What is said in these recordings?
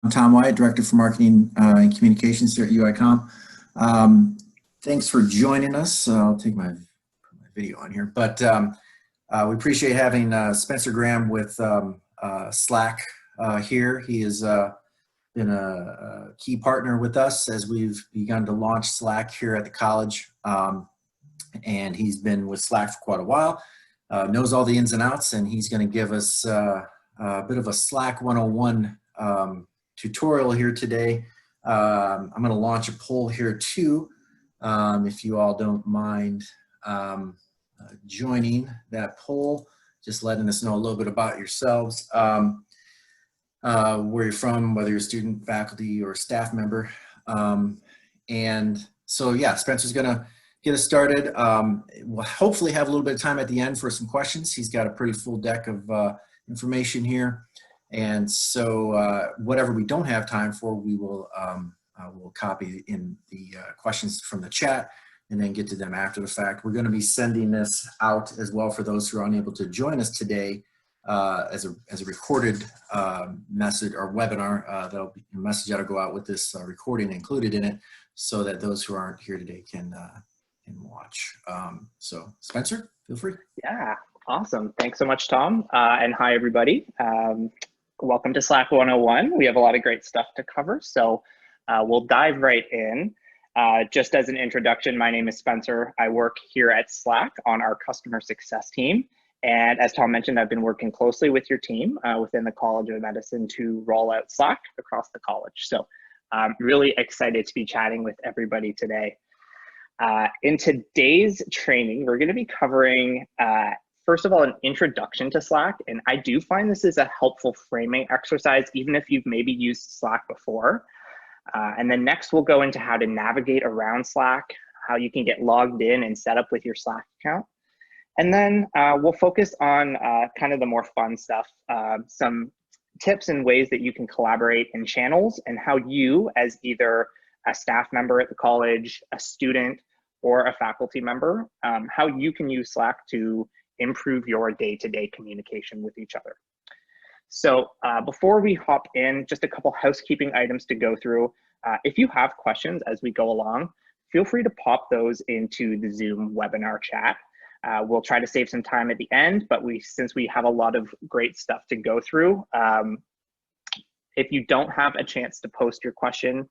Tom Wyatt, Director for Marketing and Communications here at UiComm. Thanks for joining us. I'll take my video on here, but we appreciate having Spencer Graham with Slack here. He has been a key partner with us as we've begun to launch Slack here at the college. And he's been with Slack for quite a while, knows all the ins and outs, and he's going to give us a bit of a Slack 101 tutorial here today. I'm going to launch a poll here too, if you all don't mind joining that poll, just letting us know a little bit about yourselves, where you're from, whether you're a student, faculty, or staff member. And so, yeah, Spencer's going to get us started. We'll hopefully have a little bit of time at the end for some questions. He's got a pretty full deck of information here. And so whatever we don't have time for, we will we'll copy in the questions from the chat and then get to them after the fact. We're going to be sending this out as well for those who are unable to join us today as a recorded message or webinar. There'll be a message that'll go out with this recording included in it, so that those who aren't here today can watch. So Spencer, feel free. Yeah, awesome. Thanks so much, Tom. And hi, everybody. Welcome to Slack 101. We have a lot of great stuff to cover, so we'll dive right in. Just as an introduction, my name is Spencer. I work here at Slack on our customer success team. And as Tom mentioned, I've been working closely with your team within the College of Medicine to roll out Slack across the college. So I'm really excited to be chatting with everybody today. In today's training, we're going to be covering first of all, an introduction to Slack, and I do find this is a helpful framing exercise, even if you've maybe used Slack before. And then next, we'll go into how to navigate around Slack, how you can get logged in and set up with your Slack account. And then we'll focus on kind of the more fun stuff, some tips and ways that you can collaborate in channels, and how you, as either a staff member at the college, a student, or a faculty member, how you can use Slack to improve your day-to-day communication with each other. So before we hop in, just a couple housekeeping items to go through. If you have questions as we go along, feel free to pop those into the Zoom webinar chat. We'll try to save some time at the end, but since we have a lot of great stuff to go through, if you don't have a chance to post your question,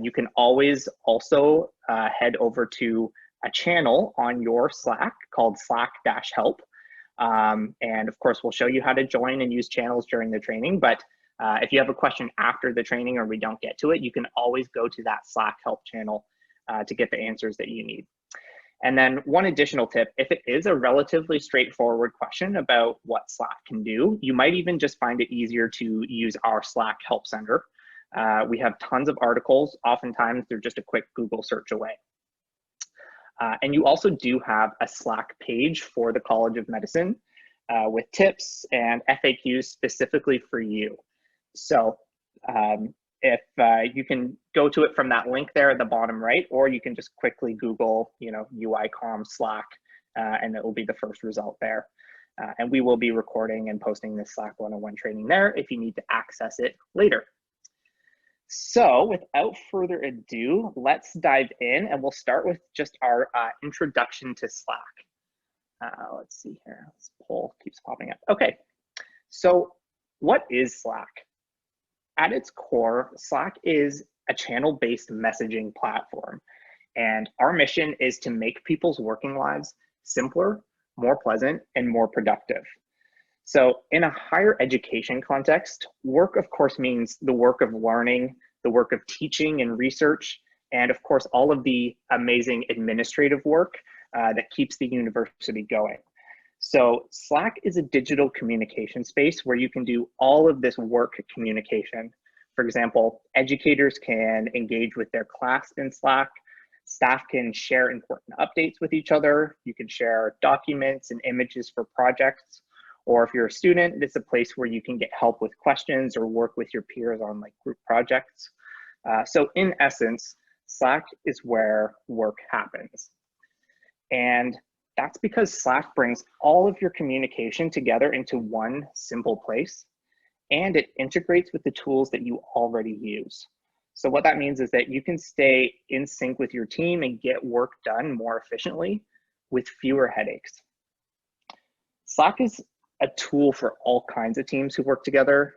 you can always also head over to a channel on your Slack called Slack-help. And of course, we'll show you how to join and use channels during the training. But if you have a question after the training or we don't get to it, you can always go to that Slack-help channel to get the answers that you need. And then one additional tip, if it is a relatively straightforward question about what Slack can do, you might even just find it easier to use our Slack Help Center. We have tons of articles. Oftentimes, they're just a quick Google search away. And you also do have a Slack page for the College of Medicine with tips and FAQs specifically for you. So if you can go to it from that link there at the bottom right, or you can just quickly Google, UiComm Slack, and it will be the first result there. And we will be recording and posting this Slack 101 training there if you need to access it later. So without further ado, let's dive in, and we'll start with just our introduction to Slack. Let's see here, this poll keeps popping up. Okay, so what is Slack? At its core, Slack is a channel-based messaging platform, and our mission is to make people's working lives simpler, more pleasant, and more productive. So in a higher education context, work of course means the work of learning, the work of teaching and research, and of course all of the amazing administrative work that keeps the university going. So Slack is a digital communication space where you can do all of this work communication. For example, educators can engage with their class in Slack, staff can share important updates with each other, you can share documents and images for projects, or if you're a student, it's a place where you can get help with questions or work with your peers on group projects. So in essence, Slack is where work happens. And that's because Slack brings all of your communication together into one simple place. and it integrates with the tools that you already use. So what that means is that you can stay in sync with your team and get work done more efficiently with fewer headaches. Slack is a tool for all kinds of teams who work together.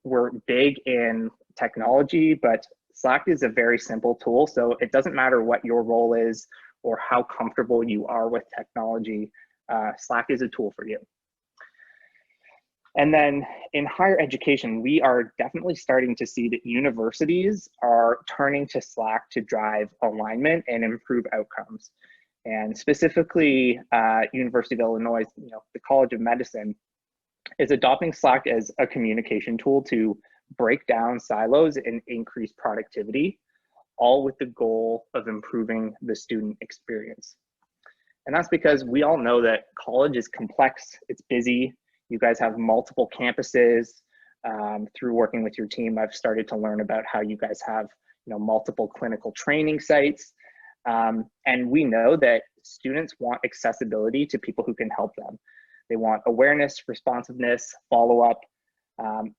We're big in technology, but Slack is a very simple tool. So it doesn't matter what your role is or how comfortable you are with technology, Slack is a tool for you. And then in higher education, we are definitely starting to see that universities are turning to Slack to drive alignment and improve outcomes. And specifically, University of Illinois, the College of Medicine is adopting Slack as a communication tool to break down silos and increase productivity, all with the goal of improving the student experience. And that's because we all know that college is complex, it's busy. You guys have multiple campuses. Through working with your team, I've started to learn about how you guys have multiple clinical training sites. And we know that students want accessibility to people who can help them. They want awareness, responsiveness, follow-up.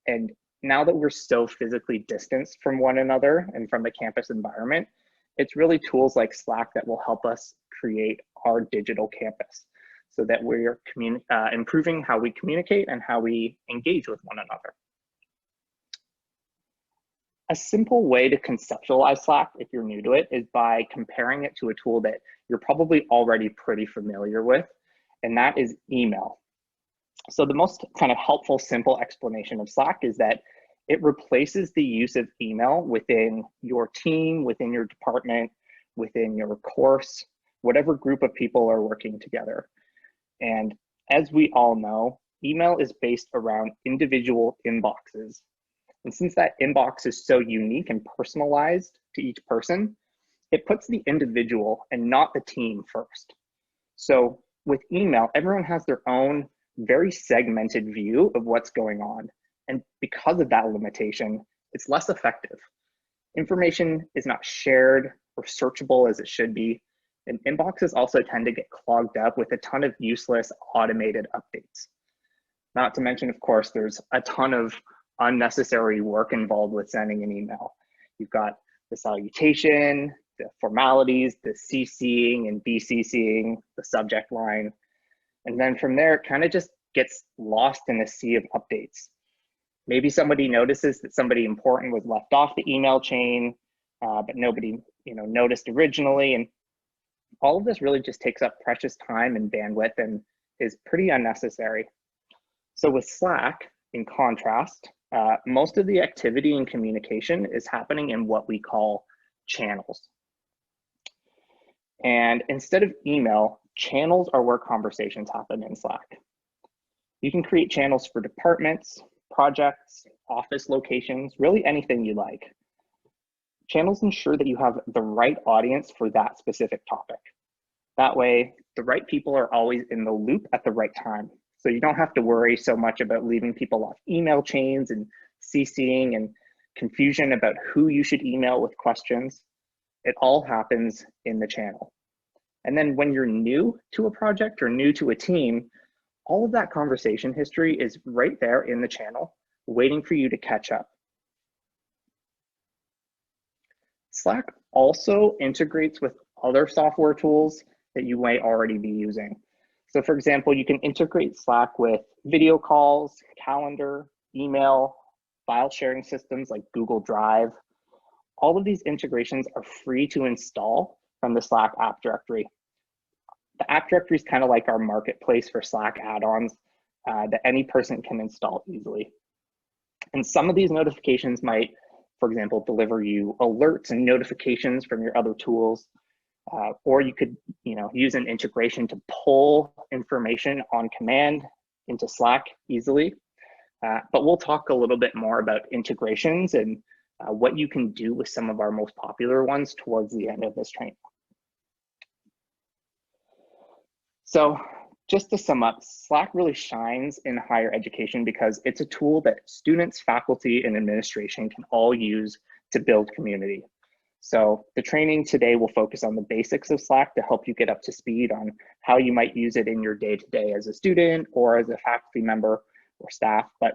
And now that we're so physically distanced from one another and from the campus environment, it's really tools like Slack that will help us create our digital campus so that we're improving how we communicate and how we engage with one another. A simple way to conceptualize Slack, if you're new to it, is by comparing it to a tool that you're probably already pretty familiar with, and that is email. So the most kind of helpful, simple explanation of Slack is that it replaces the use of email within your team, within your department, within your course, whatever group of people are working together. And as we all know, email is based around individual inboxes. And since that inbox is so unique and personalized to each person, it puts the individual and not the team first. So with email, everyone has their own very segmented view of what's going on. And because of that limitation, it's less effective. Information is not shared or searchable as it should be. And inboxes also tend to get clogged up with a ton of useless automated updates. Not to mention, of course, there's a ton of unnecessary work involved with sending an email. You've got the salutation, the formalities, the CCing and BCCing, the subject line. And then from there, it kind of just gets lost in a sea of updates. Maybe somebody notices that somebody important was left off the email chain, but nobody noticed originally. And all of this really just takes up precious time and bandwidth and is pretty unnecessary. So with Slack, in contrast, most of the activity and communication is happening in what we call channels. And instead of email, channels are where conversations happen in Slack. You can create channels for departments, projects, office locations, really anything you like. Channels ensure that you have the right audience for that specific topic. That way, the right people are always in the loop at the right time. So you don't have to worry so much about leaving people off email chains and CCing and confusion about who you should email with questions. It all happens in the channel. And then when you're new to a project or new to a team, all of that conversation history is right there in the channel, waiting for you to catch up. Slack also integrates with other software tools that you might already be using. So for example, you can integrate Slack with video calls, calendar, email, file sharing systems like Google Drive. All of these integrations are free to install from the Slack app directory. The app directory is kind of like our marketplace for Slack add-ons that any person can install easily. And some of these notifications might, for example, deliver you alerts and notifications from your other tools. Or you could use an integration to pull information on command into Slack easily. But we'll talk a little bit more about integrations and what you can do with some of our most popular ones towards the end of this training. So just to sum up, Slack really shines in higher education because it's a tool that students, faculty, and administration can all use to build community. So the training today will focus on the basics of Slack to help you get up to speed on how you might use it in your day-to-day as a student or as a faculty member or staff. But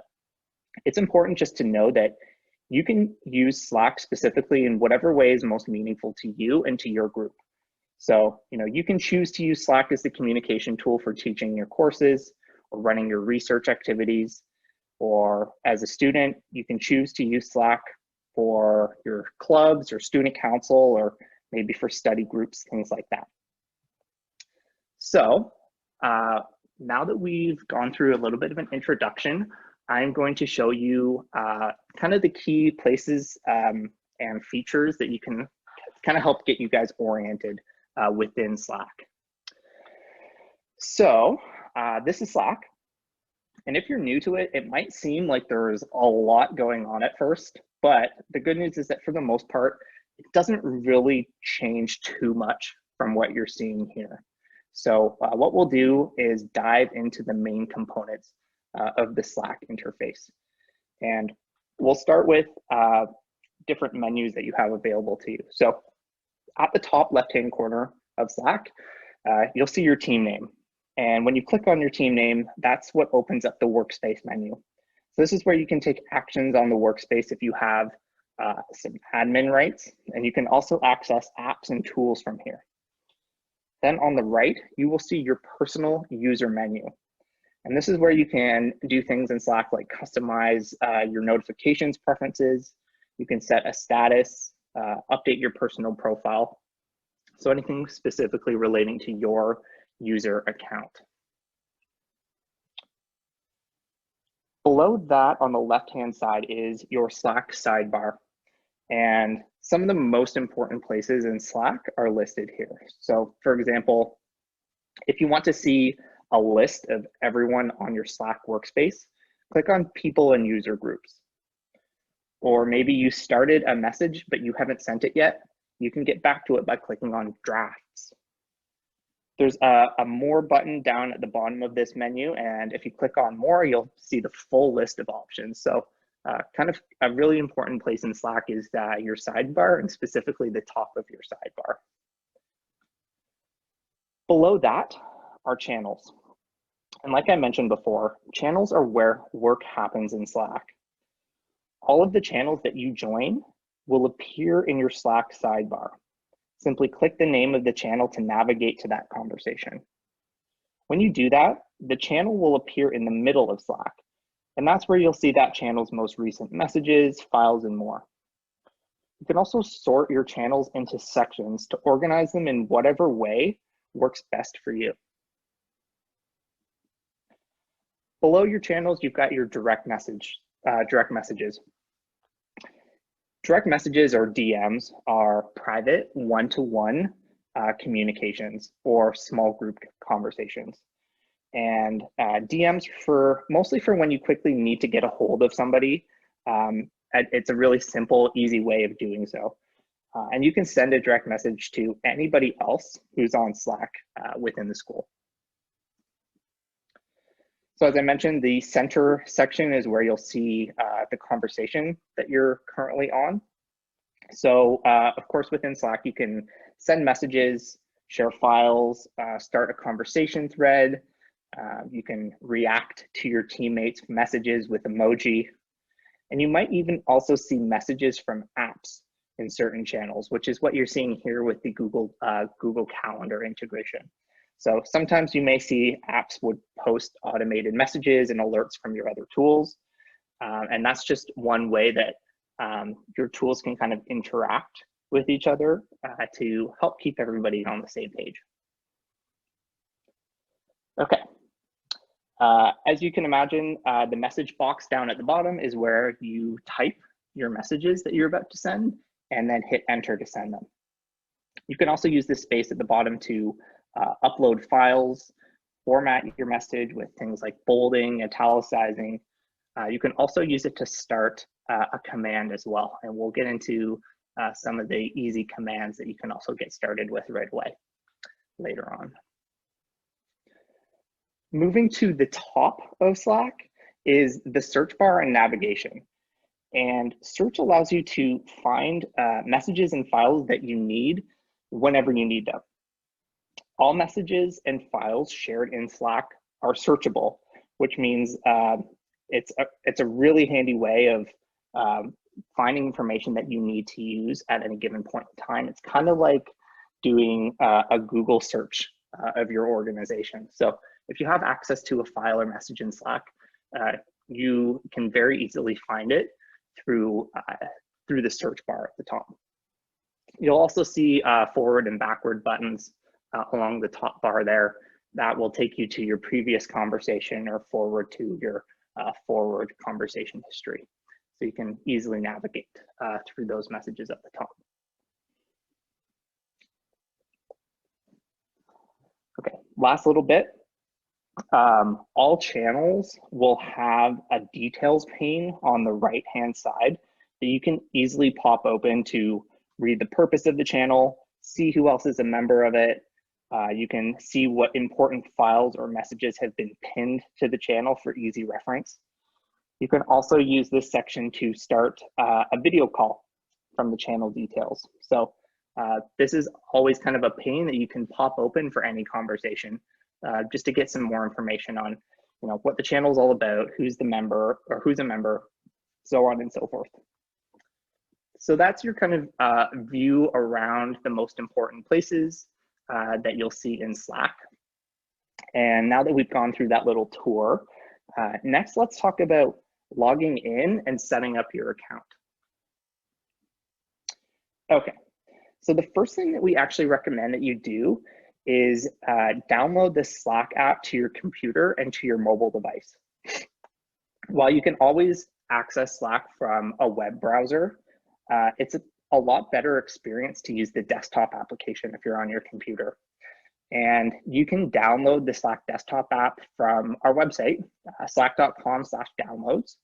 It's important just to know that you can use Slack specifically in whatever way is most meaningful to you and to your group. So, you can choose to use Slack as the communication tool for teaching your courses or running your research activities. Or as a student, you can choose to use Slack for your clubs or student council, or maybe for study groups, things like that. So now that we've gone through a little bit of an introduction, I'm going to show you kind of the key places and features that you can kind of help get you guys oriented within Slack. So this is Slack. And if you're new to it, it might seem like there's a lot going on at first, but the good news is that for the most part, it doesn't really change too much from what you're seeing here. So what we'll do is dive into the main components of the Slack interface. And we'll start with different menus that you have available to you. So at the top left-hand corner of Slack, you'll see your team name. And when you click on your team name, that's what opens up the workspace menu. So this is where you can take actions on the workspace if you have some admin rights, and you can also access apps and tools from here. Then on the right, you will see your personal user menu. And this is where you can do things in Slack like customize your notifications preferences. You can set a status, update your personal profile. So anything specifically relating to your user account. Below that on the left-hand side is your Slack sidebar. And some of the most important places in Slack are listed here. So for example, if you want to see a list of everyone on your Slack workspace, click on people and user groups. Or maybe you started a message, but you haven't sent it yet. You can get back to it by clicking on drafts. There's a more button down at the bottom of this menu. And if you click on more, you'll see the full list of options. So kind of a really important place in Slack is your sidebar, and specifically the top of your sidebar. Below that are channels. And like I mentioned before, channels are where work happens in Slack. All of the channels that you join will appear in your Slack sidebar. Simply click the name of the channel to navigate to that conversation. When you do that, the channel will appear in the middle of Slack. And that's where you'll see that channel's most recent messages, files, and more. You can also sort your channels into sections to organize them in whatever way works best for you. Below your channels, you've got your direct messages. Direct messages, or DMs, are private one-to-one communications or small group conversations. And DMs mostly for when you quickly need to get a hold of somebody. It's a really simple, easy way of doing so. And you can send a direct message to anybody else who's on Slack within the school. So as I mentioned, the center section is where you'll see the conversation that you're currently on. So of course, within Slack, you can send messages, share files, start a conversation thread. You can react to your teammates' messages with emoji. And you might even also see messages from apps in certain channels, which is what you're seeing here with the Google Calendar integration. So sometimes you may see apps would post automated messages and alerts from your other tools. And that's just one way that your tools can kind of interact with each other to help keep everybody on the same page. Okay. As you can imagine, the message box down at the bottom is where you type your messages that you're about to send and then hit enter to send them. You can also use this space at the bottom to upload files, format your message with things like bolding, italicizing. You can also use it to start a command as well. And we'll get into some of the easy commands that you can also get started with right away later on. Moving to the top of Slack is the search bar and navigation. And search allows you to find messages and files that you need whenever you need them. All messages and files shared in Slack are searchable, which means it's a really handy way of finding information that you need to use at any given point in time. It's kind of like doing a Google search of your organization. So if you have access to a file or message in Slack, you can very easily find it through the search bar at the top. You'll also see forward and backward buttons along the top bar there that will take you to your previous conversation or forward to your forward conversation history. So you can easily navigate through those messages at the top. Okay, last little bit. All channels will have a details pane on the right-hand side that you can easily pop open to read the purpose of the channel, see who else is a member of it. You can see what important files or messages have been pinned to the channel for easy reference. You can also use this section to start a video call from the channel details. So this is always kind of a pane that you can pop open for any conversation, just to get some more information on, what the channel is all about, who's the member or who's a member, so on and so forth. So that's your kind of view around the most important places that you'll see in Slack. And now that we've gone through that little tour, next let's talk about logging in and setting up your account. Okay, so the first thing that we actually recommend that you do is download the Slack app to your computer and to your mobile device. While you can always access Slack from a web browser, it's a lot better experience to use the desktop application if you're on your computer. And you can download the Slack desktop app from our website, slack.com/downloads.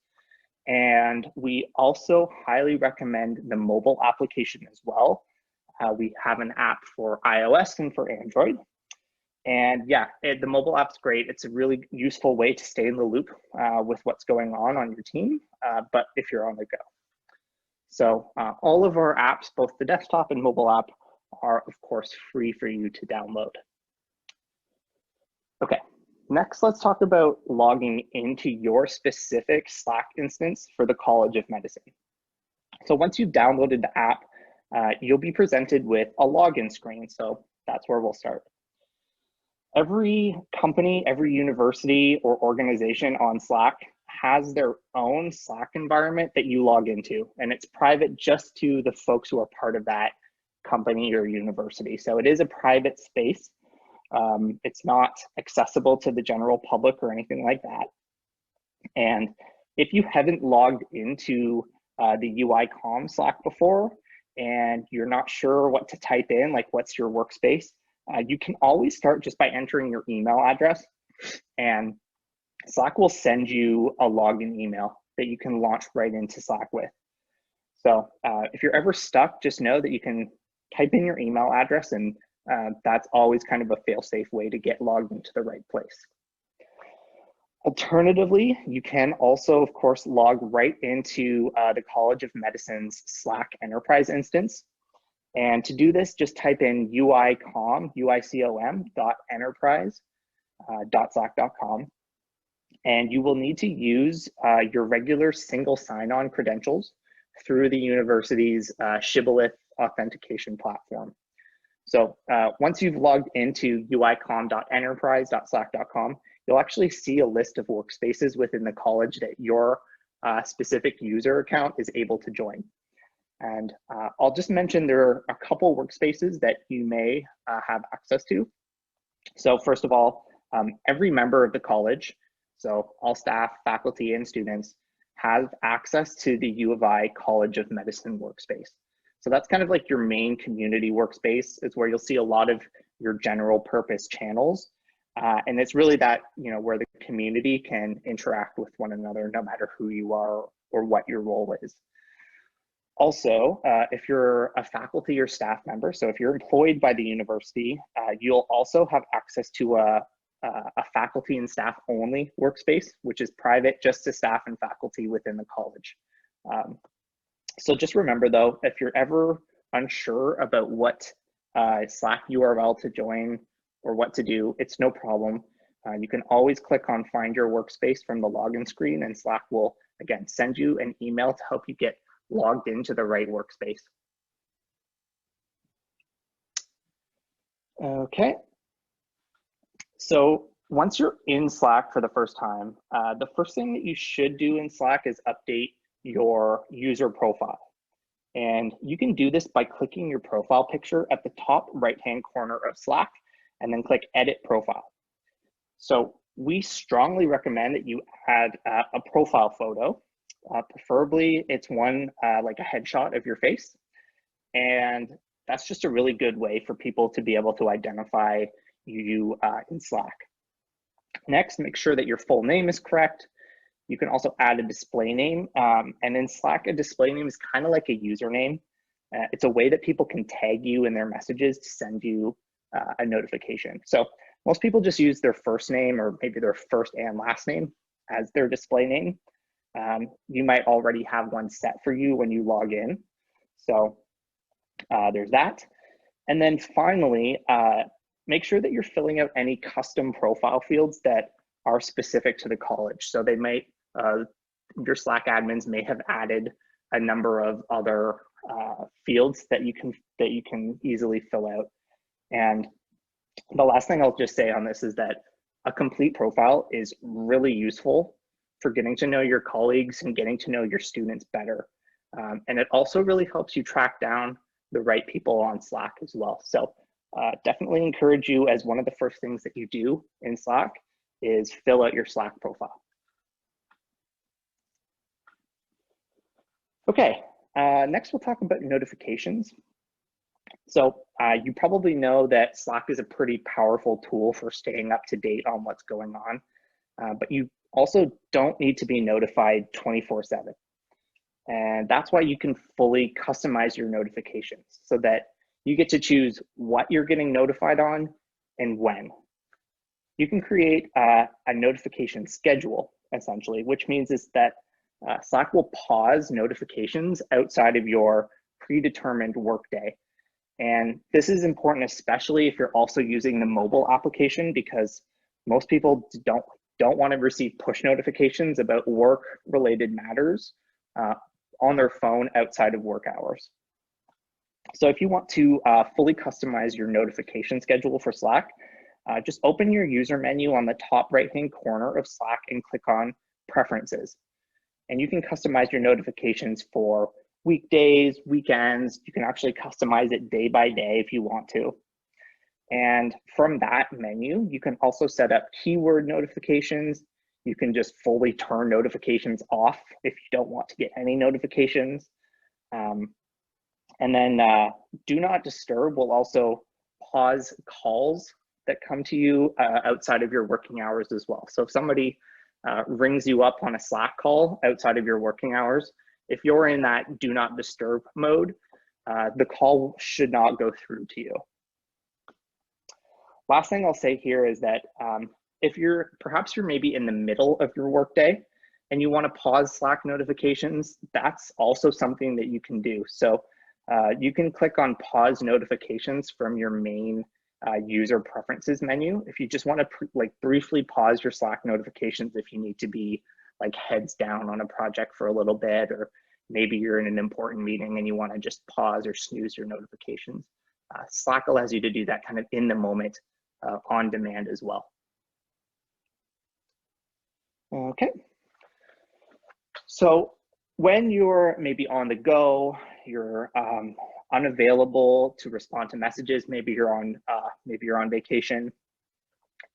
And we also highly recommend the mobile application as well. We have an app for iOS and for Android. And yeah, the mobile app's great. It's a really useful way to stay in the loop with what's going on your team, but if you're on the go. So all of our apps, both the desktop and mobile app, are of course free for you to download. Okay, next let's talk about logging into your specific Slack instance for the College of Medicine. So once you've downloaded the app, you'll be presented with a login screen. So that's where we'll start. Every company, every university or organization on Slack has their own Slack environment that you log into, and it's private just to the folks who are part of that company or university. So it is a private space. It's not accessible to the general public or anything like that. And if you haven't logged into the UI.com Slack before, and you're not sure what to type in, like what's your workspace, you can always start just by entering your email address, and Slack will send you a login email that you can launch right into Slack with. So if you're ever stuck, just know that you can type in your email address, and that's always kind of a fail-safe way to get logged into the right place. Alternatively, you can also, of course, log right into the College of Medicine's Slack Enterprise instance. And to do this, just type in uicom.enterprise.slack.com. And you will need to use your regular single sign-on credentials through the university's Shibboleth authentication platform. So once you've logged into uicom.enterprise.slack.com, you'll actually see a list of workspaces within the college that your specific user account is able to join. And I'll just mention there are a couple workspaces that you may have access to. So first of all, every member of the college, so all staff, faculty, and students, have access to the U of I College of Medicine workspace. So that's kind of like your main community workspace. It's where you'll see a lot of your general purpose channels. And it's really that, where the community can interact with one another, no matter who you are or what your role is. Also, if you're a faculty or staff member, so if you're employed by the university, you'll also have access to a faculty and staff only workspace, which is private just to staff and faculty within the college. So just remember though, if you're ever unsure about what Slack URL to join or what to do, it's no problem. You can always click on Find Your Workspace from the login screen, and Slack will, again, send you an email to help you get logged into the right workspace. Okay. So once you're in Slack for the first time, the first thing that you should do in Slack is update your user profile. And you can do this by clicking your profile picture at the top right-hand corner of Slack, and then click Edit Profile. So we strongly recommend that you add a profile photo. Preferably it's one like a headshot of your face. And that's just a really good way for people to be able to identify you in Slack. Next, make sure that your full name is correct. You can also add a display name. And in Slack, a display name is kind of like a username. It's a way that people can tag you in their messages to send you a notification. So most people just use their first name or maybe their first and last name as their display name. You might already have one set for you when you log in. So there's that. And then finally, make sure that you're filling out any custom profile fields that are specific to the college. So they might, your Slack admins may have added a number of other fields that you can easily fill out. And the last thing I'll just say on this is that a complete profile is really useful for getting to know your colleagues and getting to know your students better. And it also really helps you track down the right people on Slack as well. So definitely encourage you, as one of the first things that you do in Slack is fill out your Slack profile. Okay, next we'll talk about notifications. So you probably know that Slack is a pretty powerful tool for staying up to date on what's going on, but you also don't need to be notified 24/7. And that's why you can fully customize your notifications so that you get to choose what you're getting notified on and when. You can create a notification schedule, essentially, which means is that Slack will pause notifications outside of your predetermined workday. And this is important, especially if you're also using the mobile application, because most people don't want to receive push notifications about work-related matters on their phone outside of work hours. So if you want to fully customize your notification schedule for Slack, just open your user menu on the top right-hand corner of Slack and click on Preferences. And you can customize your notifications for weekdays, weekends. You can actually customize it day by day if you want to. And from that menu, you can also set up keyword notifications. You can just fully turn notifications off if you don't want to get any notifications. And then Do Not Disturb will also pause calls that come to you outside of your working hours as well. So if somebody rings you up on a Slack call outside of your working hours, if you're in that Do Not Disturb mode, the call should not go through to you. Last thing I'll say here is that if perhaps you're maybe in the middle of your workday and you want to pause Slack notifications, that's also something that you can do. So you can click on Pause Notifications from your main user preferences menu. If you just want to briefly pause your Slack notifications if you need to be like heads down on a project for a little bit, or maybe you're in an important meeting and you want to just pause or snooze your notifications. Slack allows you to do that kind of in the moment on demand as well. Okay. So when you're maybe on the go, you're unavailable to respond to messages, maybe you're on vacation,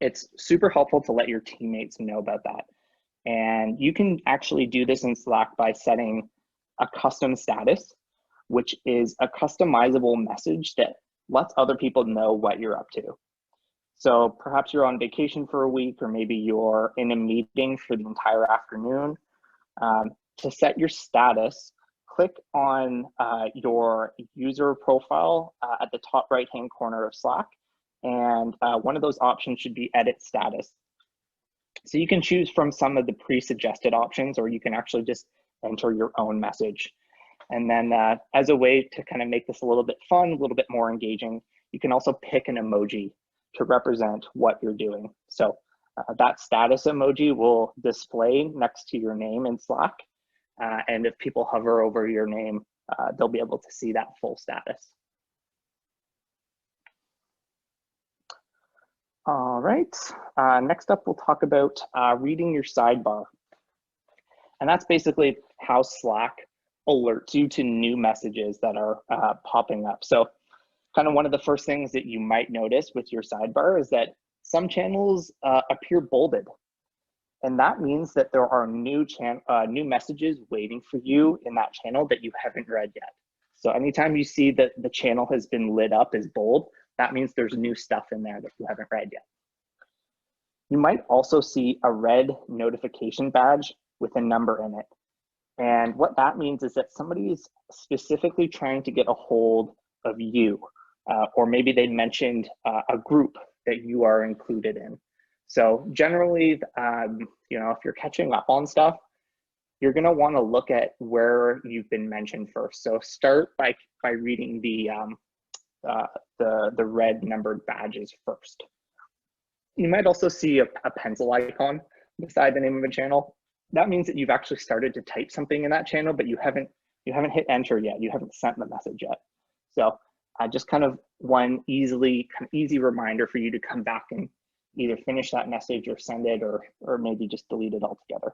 it's super helpful to let your teammates know about that. And you can actually do this in Slack by setting a custom status, which is a customizable message that lets other people know what you're up to. So perhaps you're on vacation for a week, or maybe you're in a meeting for the entire afternoon. To set your status, click on your user profile at the top right-hand corner of Slack, and one of those options should be Edit Status. So you can choose from some of the pre-suggested options, or you can actually just enter your own message. And then as a way to kind of make this a little bit fun, a little bit more engaging, you can also pick an emoji to represent what you're doing. So That status emoji will display next to your name in Slack. And if people hover over your name, they'll be able to see that full status. All right, next up, we'll talk about reading your sidebar. And that's basically how Slack alerts you to new messages that are popping up. So kind of one of the first things that you might notice with your sidebar is that some channels appear bolded. And that means that there are new messages waiting for you in that channel that you haven't read yet. So anytime you see that the channel has been lit up as bold, that means there's new stuff in there that you haven't read yet. You might also see a red notification badge with a number in it. And what that means is that somebody is specifically trying to get a hold of you, or maybe they mentioned a group that you are included in. So generally, you know, if you're catching up on stuff, you're going to want to look at where you've been mentioned first. So start by reading the red numbered badges first. You might also see a pencil icon beside the name of a channel. That means that you've actually started to type something in that channel, but you haven't hit enter yet. You haven't sent the message yet. So just kind of one easy reminder for you to come back and either finish that message or send it, or maybe just delete it altogether.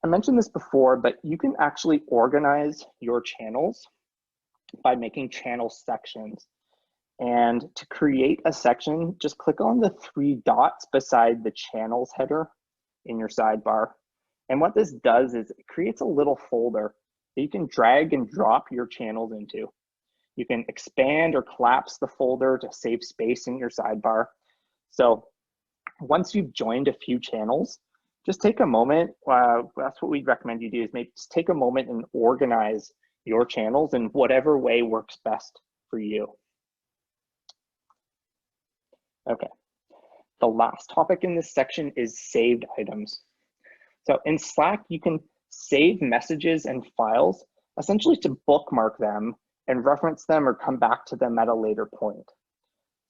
I mentioned this before, but you can actually organize your channels by making channel sections. And to create a section, just click on the 3 dots beside the channels header in your sidebar. And what this does is it creates a little folder that you can drag and drop your channels into. You can expand or collapse the folder to save space in your sidebar. So once you've joined a few channels, just take a moment. That's what we'd recommend you do, is maybe just take a moment and organize your channels in whatever way works best for you. Okay, the last topic in this section is saved items. So in Slack, you can save messages and files essentially to bookmark them and reference them or come back to them at a later point.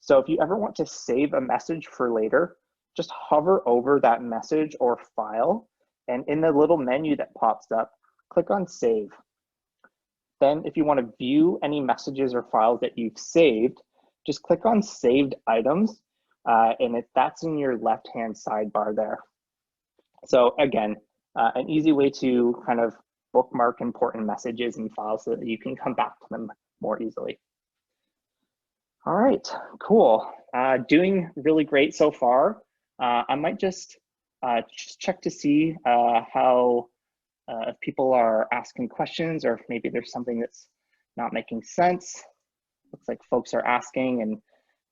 So if you ever want to save a message for later, just hover over that message or file, and in the little menu that pops up, click on Save. Then if you want to view any messages or files that you've saved, just click on Saved Items, and that's in your left-hand sidebar there. So again, an easy way to kind of bookmark important messages and files so that you can come back to them more easily. All right, cool. Doing really great so far. I might just check to see how if people are asking questions, or if maybe there's something that's not making sense. Looks like folks are asking, and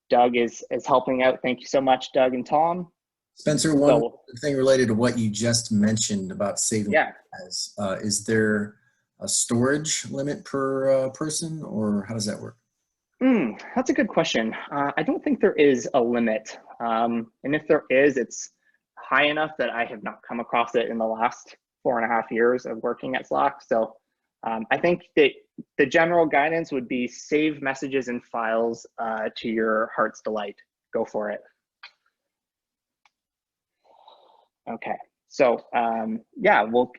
Doug is helping out. Thank you so much, Doug and Tom. Spencer, one thing related to what you just mentioned about saving. Yeah. Is there a storage limit per person, or how does that work? That's a good question. I don't think there is a limit. And if there is, it's high enough that I have not come across it in the last 4.5 years of working at Slack. So I think that the general guidance would be save messages and files to your heart's delight. Go for it. Okay, so yeah, we'll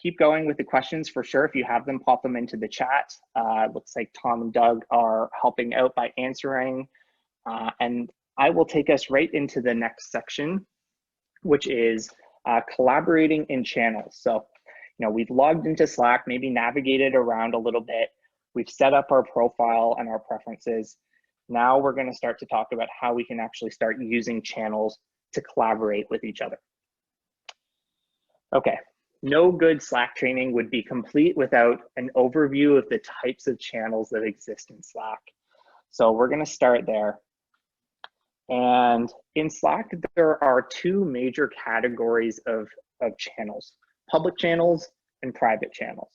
keep going with the questions for sure. If you have them, pop them into the chat. Looks like Tom and Doug are helping out by answering. And I will take us right into the next section, which is collaborating in channels. So, you know, we've logged into Slack, maybe navigated around a little bit. We've set up our profile and our preferences. Now we're going to start to talk about how we can actually start using channels to collaborate with each other. Okay, no good Slack training would be complete without an overview of the types of channels that exist in Slack. So we're going to start there. And in Slack, there are 2 major categories of channels: public channels and private channels.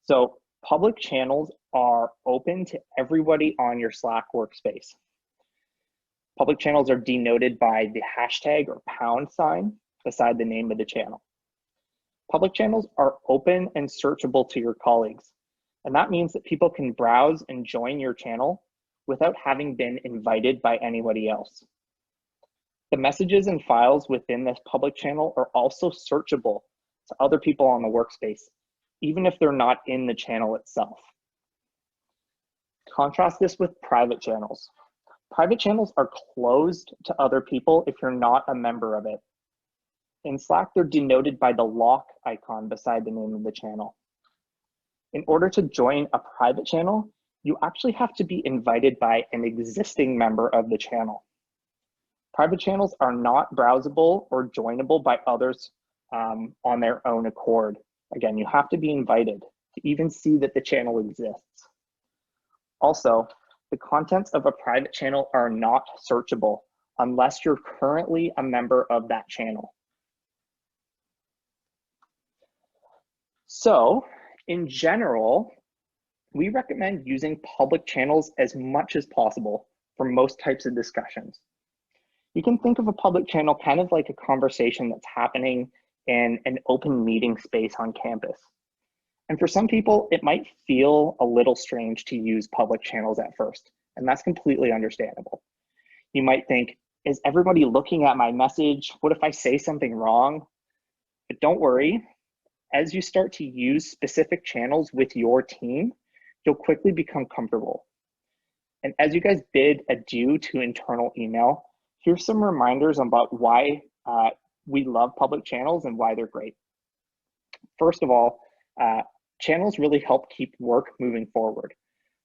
So public channels are open to everybody on your Slack workspace. Public channels are denoted by the hashtag or # beside the name of the channel. Public channels are open and searchable to your colleagues. And that means that people can browse and join your channel without having been invited by anybody else. The messages and files within this public channel are also searchable to other people on the workspace, even if they're not in the channel itself. Contrast this with private channels. Private channels are closed to other people if you're not a member of it. In Slack, they're denoted by the lock icon beside the name of the channel. In order to join a private channel, you actually have to be invited by an existing member of the channel. Private channels are not browsable or joinable by others on their own accord. Again, you have to be invited to even see that the channel exists. Also, the contents of a private channel are not searchable unless you're currently a member of that channel. So, in general, we recommend using public channels as much as possible for most types of discussions. You can think of a public channel kind of like a conversation that's happening in an open meeting space on campus. And for some people, it might feel a little strange to use public channels at first, and that's completely understandable. You might think, is everybody looking at my message? What if I say something wrong? But don't worry, as you start to use specific channels with your team, you'll quickly become comfortable. And as you guys bid adieu to internal email, here's some reminders about why we love public channels and why they're great. First of all, channels really help keep work moving forward.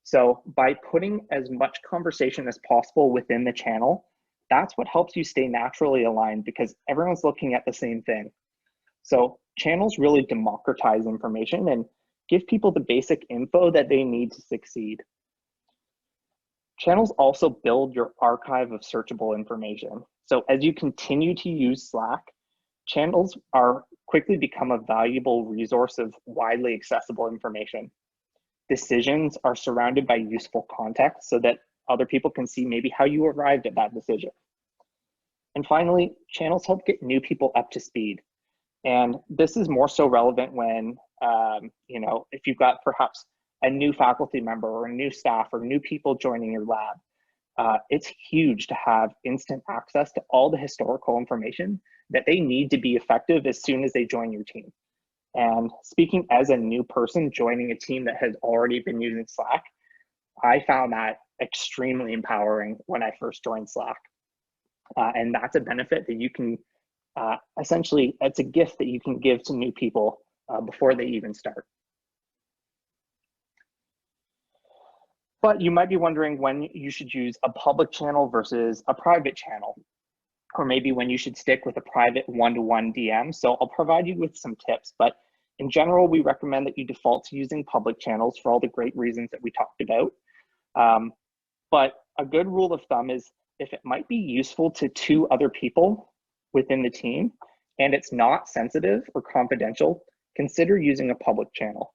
So by putting as much conversation as possible within the channel, that's what helps you stay naturally aligned because everyone's looking at the same thing. So channels really democratize information and give people the basic info that they need to succeed. Channels also build your archive of searchable information. So as you continue to use Slack, channels are quickly become a valuable resource of widely accessible information. Decisions are surrounded by useful context so that other people can see maybe how you arrived at that decision. And finally, channels help get new people up to speed. And this is more so relevant when, if you've got perhaps a new faculty member or a new staff or new people joining your lab, it's huge to have instant access to all the historical information that they need to be effective as soon as they join your team. And speaking as a new person joining a team that has already been using Slack, I found that extremely empowering when I first joined Slack. And that's a benefit that you can, essentially, it's a gift that you can give to new people before they even start. But you might be wondering when you should use a public channel versus a private channel, or maybe when you should stick with a private one-to-one DM. So I'll provide you with some tips, but in general, we recommend that you default to using public channels for all the great reasons that we talked about. But a good rule of thumb is if it might be useful to 2 other people within the team and it's not sensitive or confidential, consider using a public channel.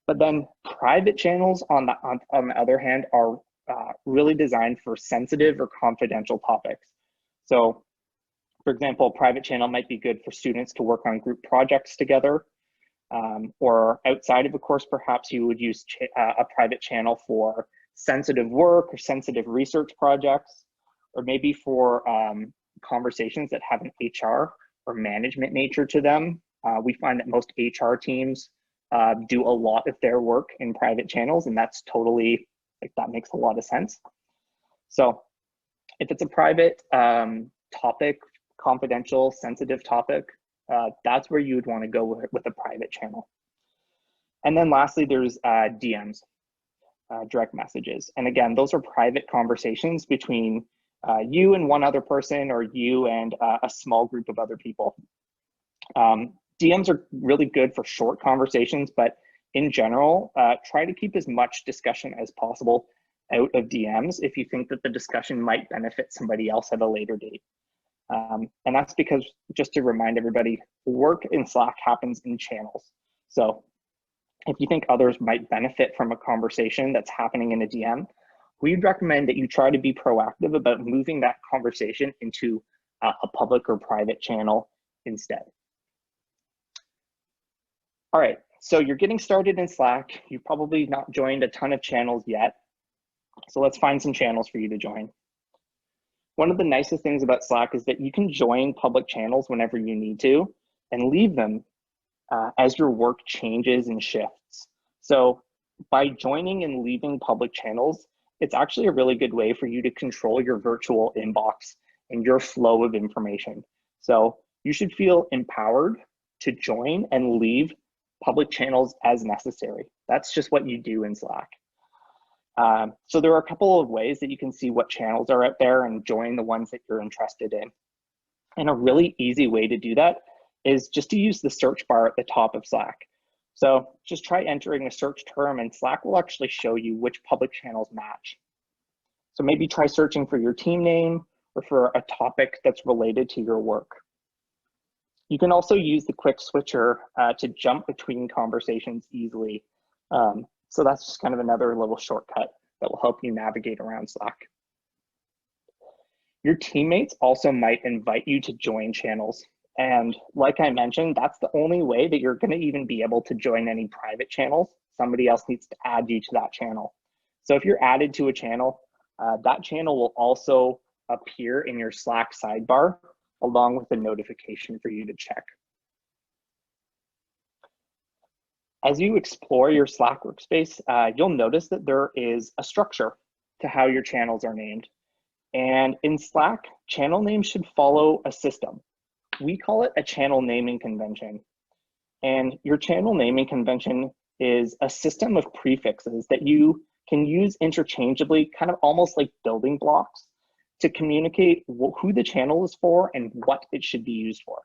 But then private channels, on the other hand, are really designed for sensitive or confidential topics. So, for example, a private channel might be good for students to work on group projects together, or outside of a course, perhaps you would use a private channel for sensitive work or sensitive research projects, or maybe for conversations that have an HR or management nature to them. We find that most HR teams do a lot of their work in private channels, and that's totally, that makes a lot of sense. So if it's a private topic, confidential, sensitive topic, that's where you would want to go with a private channel. And then lastly, there's DMs, direct messages. And again, those are private conversations between you and one other person, or you and a small group of other people. DMs are really good for short conversations, but in general, try to keep as much discussion as possible out of DMs if you think that the discussion might benefit somebody else at a later date. And that's because, just to remind everybody, work in Slack happens in channels. So if you think others might benefit from a conversation that's happening in a DM, we'd recommend that you try to be proactive about moving that conversation into a public or private channel instead. All right, so you're getting started in Slack. You've probably not joined a ton of channels yet. So let's find some channels for you to join. One of the nicest things about Slack is that you can join public channels whenever you need to and leave them as your work changes and shifts. So by joining and leaving public channels, it's actually a really good way for you to control your virtual inbox and your flow of information. So you should feel empowered to join and leave public channels as necessary. That's just what you do in Slack. So there are a couple of ways that you can see what channels are out there and join the ones that you're interested in. And a really easy way to do that is just to use the search bar at the top of Slack. So just try entering a search term and Slack will actually show you which public channels match. So maybe try searching for your team name or for a topic that's related to your work. You can also use the quick switcher to jump between conversations easily. So that's just kind of another little shortcut that will help you navigate around Slack. Your teammates also might invite you to join channels. And like I mentioned, that's the only way that you're going to even be able to join any private channels. Somebody else needs to add you to that channel. So if you're added to a channel, that channel will also appear in your Slack sidebar along with a notification for you to check. As you explore your Slack workspace, you'll notice that there is a structure to how your channels are named. And in Slack, channel names should follow a system. We call it a channel naming convention. And your channel naming convention is a system of prefixes that you can use interchangeably, kind of almost like building blocks, to communicate who the channel is for and what it should be used for.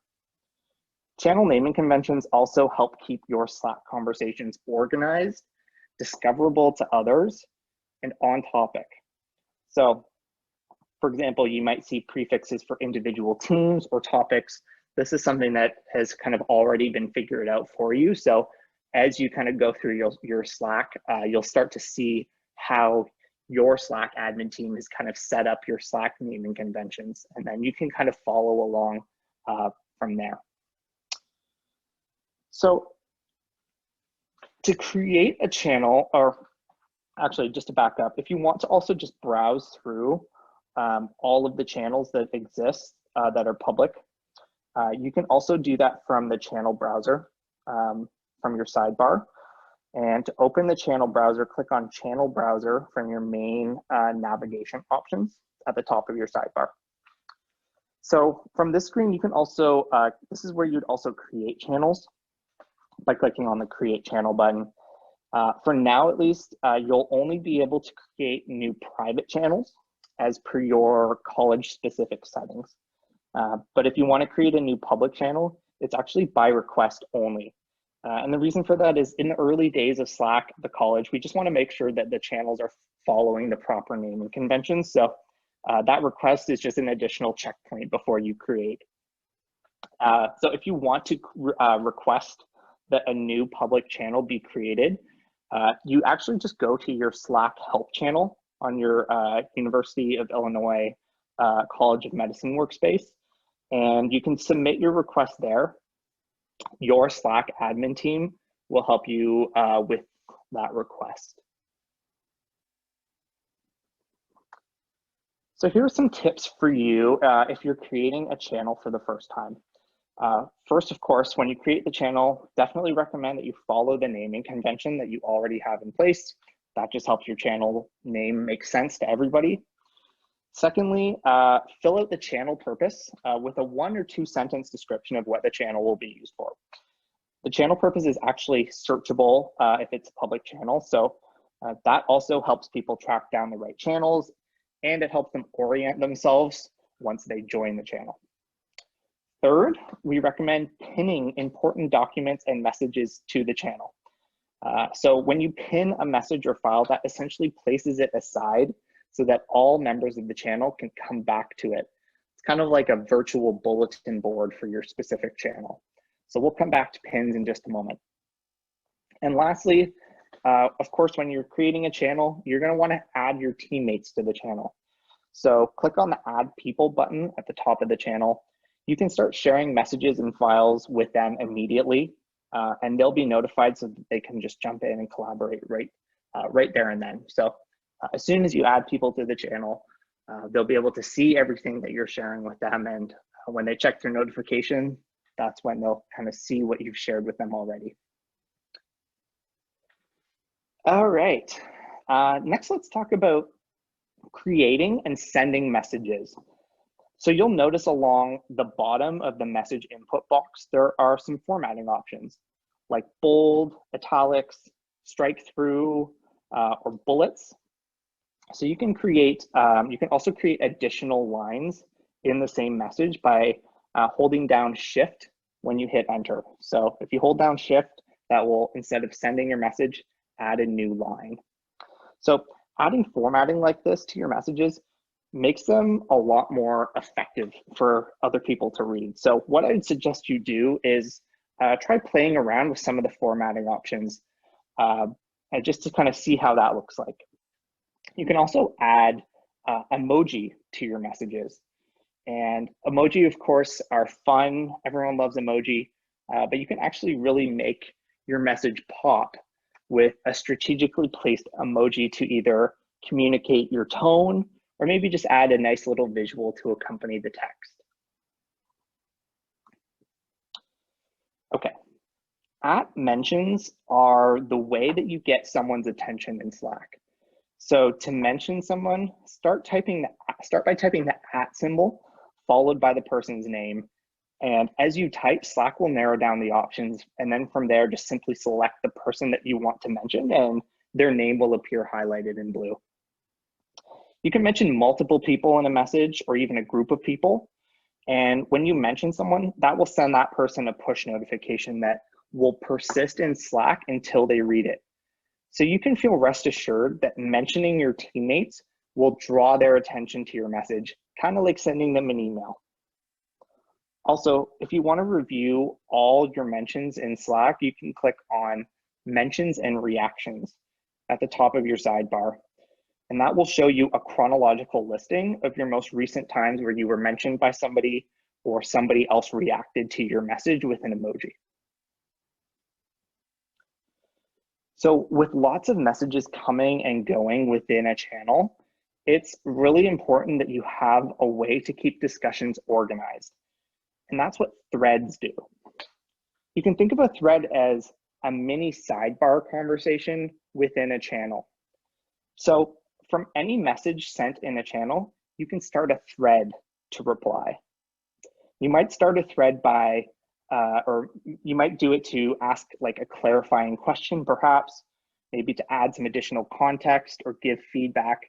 Channel naming conventions also help keep your Slack conversations organized, discoverable to others, and on topic. So, for example, you might see prefixes for individual teams or topics. This is something that has kind of already been figured out for you. So as you kind of go through your Slack, you'll start to see how your Slack admin team has kind of set up your Slack naming conventions, and then you can kind of follow along from there. So to create a channel, or actually just to back up, if you want to also just browse through all of the channels that exist that are public, you can also do that from the channel browser from your sidebar. And to open the channel browser, click on channel browser from your main navigation options at the top of your sidebar. So from this screen, you can also, this is where you'd also create channels by clicking on the create channel button. For now, at least, you'll only be able to create new private channels as per your college specific settings. But if you want to create a new public channel, it's actually by request only. And the reason for that is in the early days of Slack, the college, we just want to make sure that the channels are following the proper naming conventions. So that request is just an additional checkpoint before you create. So if you want to request that a new public channel be created, you actually just go to your Slack help channel on your University of Illinois College of Medicine workspace, and you can submit your request there. Your Slack admin team will help you with that request. So here are some tips for you if you're creating a channel for the first time. First, of course, when you create the channel, definitely recommend that you follow the naming convention that you already have in place. That just helps your channel name make sense to everybody. Secondly, fill out the channel purpose with a 1 or 2 sentence description of what the channel will be used for. The channel purpose is actually searchable if it's a public channel. So that also helps people track down the right channels, and it helps them orient themselves once they join the channel. Third, we recommend pinning important documents and messages to the channel. So when you pin a message or file, that essentially places it aside so that all members of the channel can come back to it. It's kind of like a virtual bulletin board for your specific channel. So we'll come back to pins in just a moment. And lastly, of course, when you're creating a channel, you're going to want to add your teammates to the channel. So click on the Add People button at the top of the channel. You can start sharing messages and files with them immediately, and they'll be notified so that they can just jump in and collaborate right there and then. So As soon as you add people to the channel, they'll be able to see everything that you're sharing with them. And when they check their notification, that's when they'll kind of see what you've shared with them already. All right, next let's talk about creating and sending messages. So you'll notice along the bottom of the message input box, there are some formatting options like bold, italics, strike through, or bullets. So you can create, you can also create additional lines in the same message by holding down Shift when you hit enter. So if you hold down Shift, that will, instead of sending your message, add a new line. So adding formatting like this to your messages makes them a lot more effective for other people to read. So what I'd suggest you do is try playing around with some of the formatting options and just to kind of see how that looks like. You can also add emoji to your messages. And emoji, of course, are fun. Everyone loves emoji, but you can actually really make your message pop with a strategically placed emoji to either communicate your tone or maybe just add a nice little visual to accompany the text. Okay, @mentions are the way that you get someone's attention in Slack. So to mention someone, start by typing the @ symbol followed by the person's name. And as you type, Slack will narrow down the options. And then from there, just simply select the person that you want to mention and their name will appear highlighted in blue. You can mention multiple people in a message or even a group of people. And when you mention someone, that will send that person a push notification that will persist in Slack until they read it. So you can feel rest assured that mentioning your teammates will draw their attention to your message, kind of like sending them an email. Also, if you want to review all your mentions in Slack, you can click on Mentions and Reactions at the top of your sidebar. And that will show you a chronological listing of your most recent times where you were mentioned by somebody or somebody else reacted to your message with an emoji. So with lots of messages coming and going within a channel, it's really important that you have a way to keep discussions organized. And that's what threads do. You can think of a thread as a mini sidebar conversation within a channel. So from any message sent in a channel, you can start a thread to reply. You might start a thread by, or you might do it to ask like a clarifying question, perhaps, maybe to add some additional context or give feedback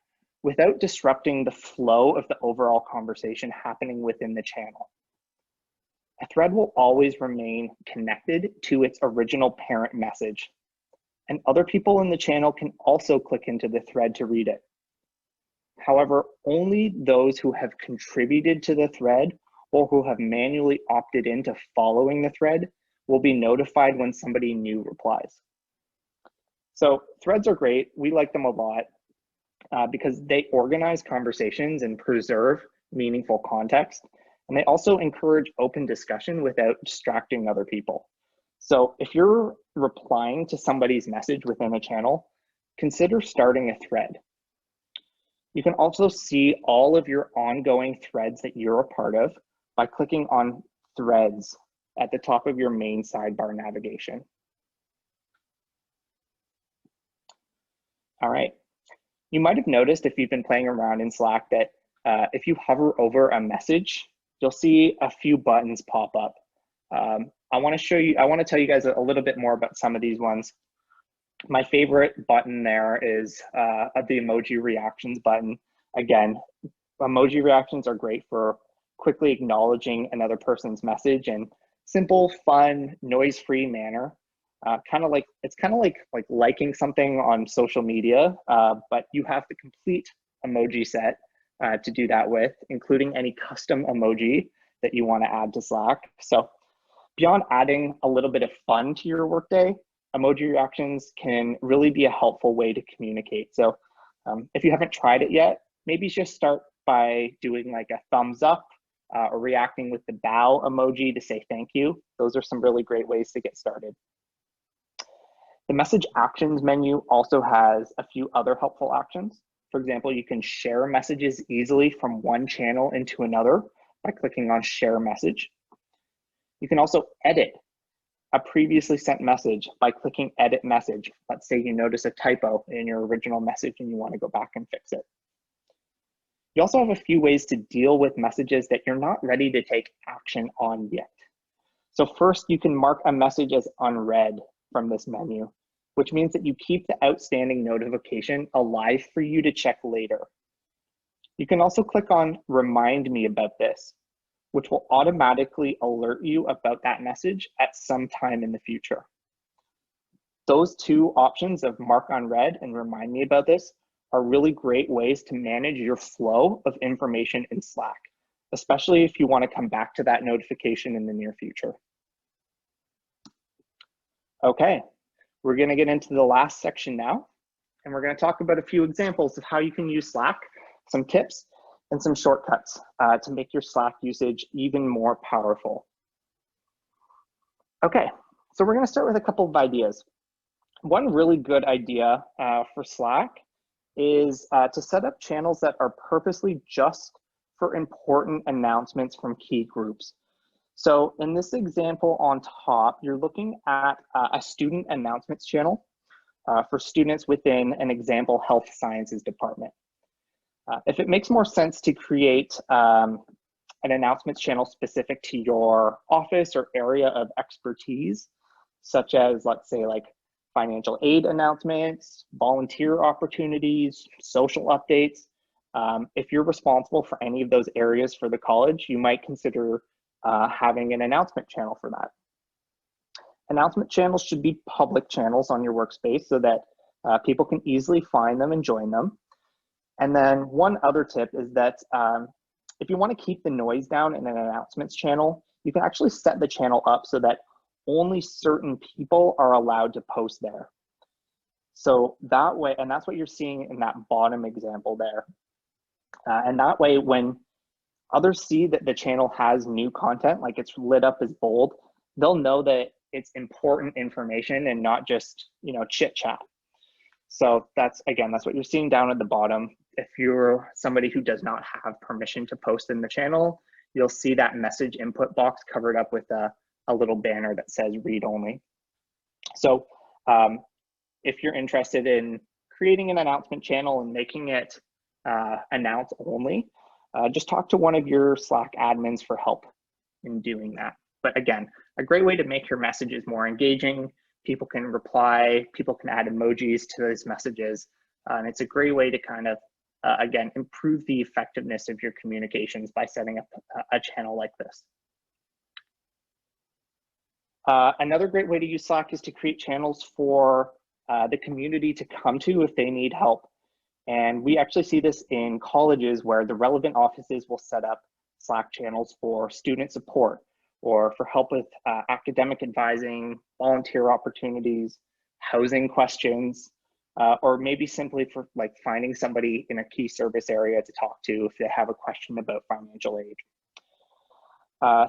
without disrupting the flow of the overall conversation happening within the channel. A thread will always remain connected to its original parent message, and other people in the channel can also click into the thread to read it. However, only those who have contributed to the thread or who have manually opted into following the thread will be notified when somebody new replies. So threads are great. We like them a lot because they organize conversations and preserve meaningful context. And they also encourage open discussion without distracting other people. So if you're replying to somebody's message within a channel, consider starting a thread. You can also see all of your ongoing threads that you're a part of by clicking on Threads at the top of your main sidebar navigation. All right. You might have noticed if you've been playing around in Slack that if you hover over a message, you'll see a few buttons pop up. I want to tell you guys a little bit more about some of these ones. My favorite button there is the emoji reactions button. Again, emoji reactions are great for quickly acknowledging another person's message in simple, fun, noise-free manner. It's kind of like liking something on social media, but you have the complete emoji set to do that with, including any custom emoji that you want to add to Slack. So beyond adding a little bit of fun to your workday, emoji reactions can really be a helpful way to communicate. So if you haven't tried it yet, maybe just start by doing like a thumbs up or reacting with the bow emoji to say thank you. Those are some really great ways to get started. The message actions menu also has a few other helpful actions. For example, you can share messages easily from one channel into another by clicking on Share Message. You can also edit a previously sent message by clicking Edit Message. Let's say you notice a typo in your original message and you want to go back and fix it. You also have a few ways to deal with messages that you're not ready to take action on yet. So first, you can mark a message as unread from this menu, which means that you keep the outstanding notification alive for you to check later. You can also click on Remind Me About This, which will automatically alert you about that message at some time in the future. Those two options of Mark Unread and Remind Me About This are really great ways to manage your flow of information in Slack, especially if you want to come back to that notification in the near future. Okay, we're going to get into the last section now, and we're going to talk about a few examples of how you can use Slack, some tips, and some shortcuts to make your Slack usage even more powerful. Okay, so we're going to start with a couple of ideas. One really good idea for Slack is to set up channels that are purposely just for important announcements from key groups. So in this example on top, you're looking at a student announcements channel for students within an example health sciences department. If it makes more sense to create an announcements channel specific to your office or area of expertise, such as, let's say, like financial aid announcements, volunteer opportunities, social updates. If you're responsible for any of those areas for the college, you might consider having an announcement channel for that. Announcement channels should be public channels on your workspace so that people can easily find them and join them. And then one other tip is that if you want to keep the noise down in an announcements channel, you can actually set the channel up so that only certain people are allowed to post there. So that way, and that's what you're seeing in that bottom example there. And that way, when others see that the channel has new content, like it's lit up as bold, they'll know that it's important information and not just, you know, chit chat. So that's, again, that's what you're seeing down at the bottom. If you're somebody who does not have permission to post in the channel, you'll see that message input box covered up with a little banner that says read only. So if you're interested in creating an announcement channel and making it announce only, just talk to one of your Slack admins for help in doing that. But again, a great way to make your messages more engaging. People can reply, people can add emojis to those messages. And it's a great way to kind of, again, improve the effectiveness of your communications by setting up a channel like this. Another great way to use Slack is to create channels for the community to come to if they need help. And we actually see this in colleges where the relevant offices will set up Slack channels for student support or for help with academic advising, volunteer opportunities, housing questions, or maybe simply for like finding somebody in a key service area to talk to if they have a question about financial aid.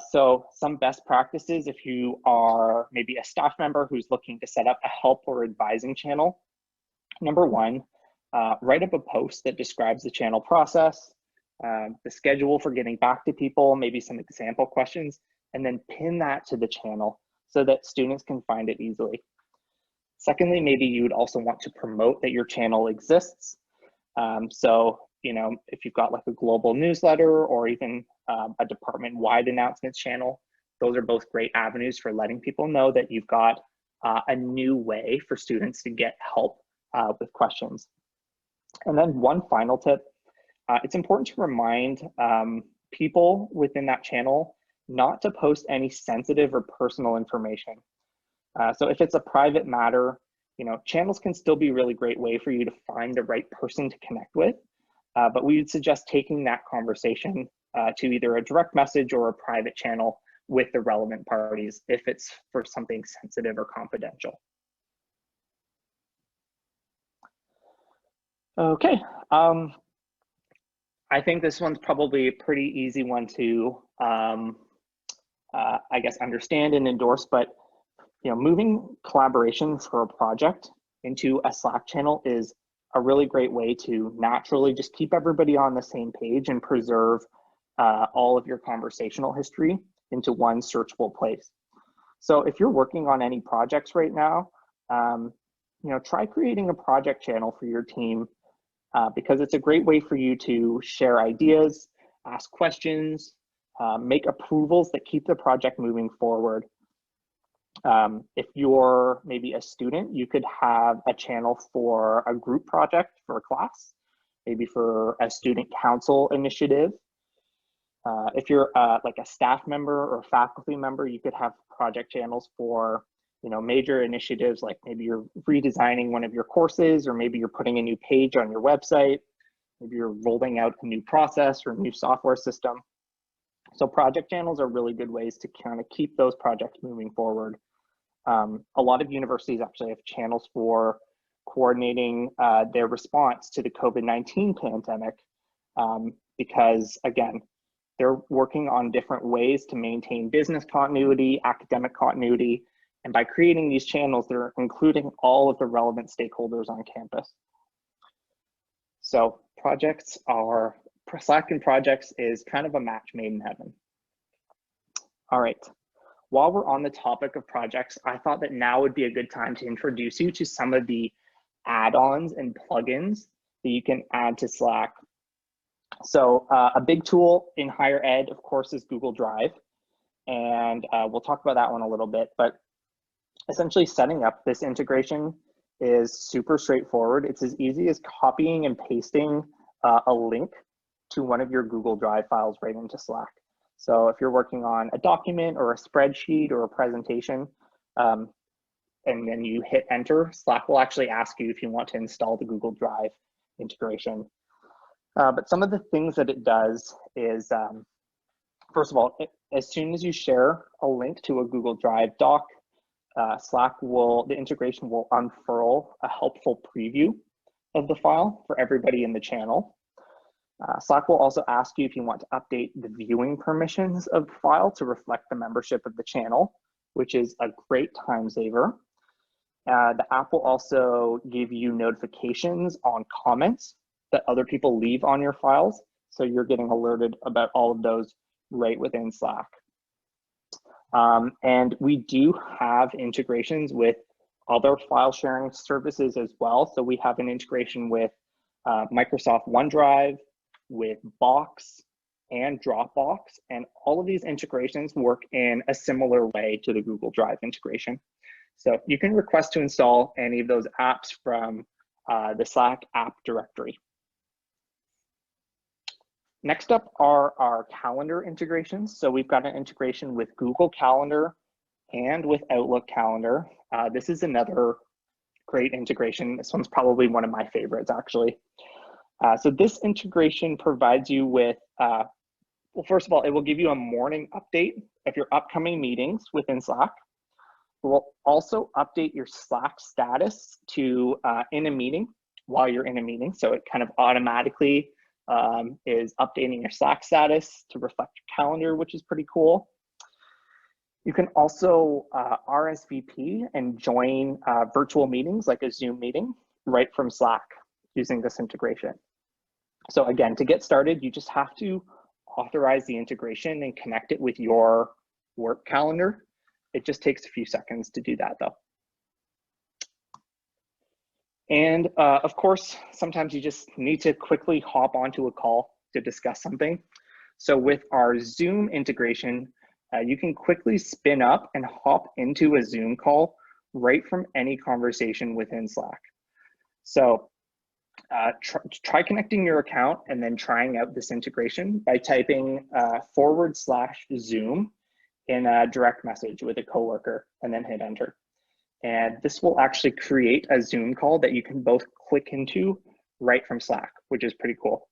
So some best practices, if you are maybe a staff member who's looking to set up a help or advising channel, number one, write up a post that describes the channel process, the schedule for getting back to people, maybe some example questions, and then pin that to the channel so that students can find it easily. Secondly, maybe you would also want to promote that your channel exists. So, you know, if you've got like a global newsletter or even a department-wide announcements channel, those are both great avenues for letting people know that you've got a new way for students to get help with questions. And then one final tip, it's important to remind people within that channel not to post any sensitive or personal information. So if it's a private matter, you know, channels can still be a really great way for you to find the right person to connect with. But we would suggest taking that conversation to either a direct message or a private channel with the relevant parties if it's for something sensitive or confidential. Okay, I think this one's probably a pretty easy one to, I guess, understand and endorse, but you know, moving collaboration for a project into a Slack channel is a really great way to naturally just keep everybody on the same page and preserve all of your conversational history into one searchable place. So if you're working on any projects right now, try creating a project channel for your team because it's a great way for you to share ideas, ask questions, make approvals that keep the project moving forward. If you're maybe a student, you could have a channel for a group project for a class, maybe for a student council initiative. If you're like a staff member or faculty member, you could have project channels for major initiatives, like maybe you're redesigning one of your courses, or maybe you're putting a new page on your website, maybe you're rolling out a new process or a new software system. So project channels are really good ways to kind of keep those projects moving forward. A lot of universities actually have channels for coordinating their response to the COVID-19 pandemic because, again, they're working on different ways to maintain business continuity, academic continuity, and by creating these channels, they're including all of the relevant stakeholders on campus. So Slack and projects is kind of a match made in heaven. All right. While we're on the topic of projects, I thought that now would be a good time to introduce you to some of the add-ons and plugins that you can add to Slack. So a big tool in higher ed, of course, is Google Drive. And we'll talk about that one a little bit, but essentially setting up this integration is super straightforward. It's as easy as copying and pasting a link to one of your Google Drive files right into Slack. So if you're working on a document or a spreadsheet or a presentation, and then you hit enter, Slack will actually ask you if you want to install the Google Drive integration. But some of the things that it does is, first of all, as soon as you share a link to a Google Drive doc, the integration will unfurl a helpful preview of the file for everybody in the channel. Slack will also ask you if you want to update the viewing permissions of the file to reflect the membership of the channel, which is a great time saver. The app will also give you notifications on comments that other people leave on your files, so you're getting alerted about all of those right within Slack. And we do have integrations with other file sharing services as well. So we have an integration with Microsoft OneDrive, with Box and Dropbox, and all of these integrations work in a similar way to the Google Drive integration. So you can request to install any of those apps from the Slack app directory. Next up are our calendar integrations. So we've got an integration with Google Calendar and with Outlook Calendar. This is another great integration. This one's probably one of my favorites, actually. So this integration provides you with, well, first of all, it will give you a morning update of your upcoming meetings within Slack. It will also update your Slack status to in a meeting while you're in a meeting. So it kind of automatically is updating your Slack status to reflect your calendar, which is pretty cool. You can also RSVP and join virtual meetings like a Zoom meeting right from Slack using this integration. So again, to get started, you just have to authorize the integration and connect it with your work calendar. It just takes a few seconds to do that though. And of course, sometimes you just need to quickly hop onto a call to discuss something. So with our Zoom integration, you can quickly spin up and hop into a Zoom call right from any conversation within Slack. So try connecting your account and then trying out this integration by typing /Zoom in a direct message with a coworker and then hit enter. And this will actually create a Zoom call that you can both click into right from Slack, which is pretty cool.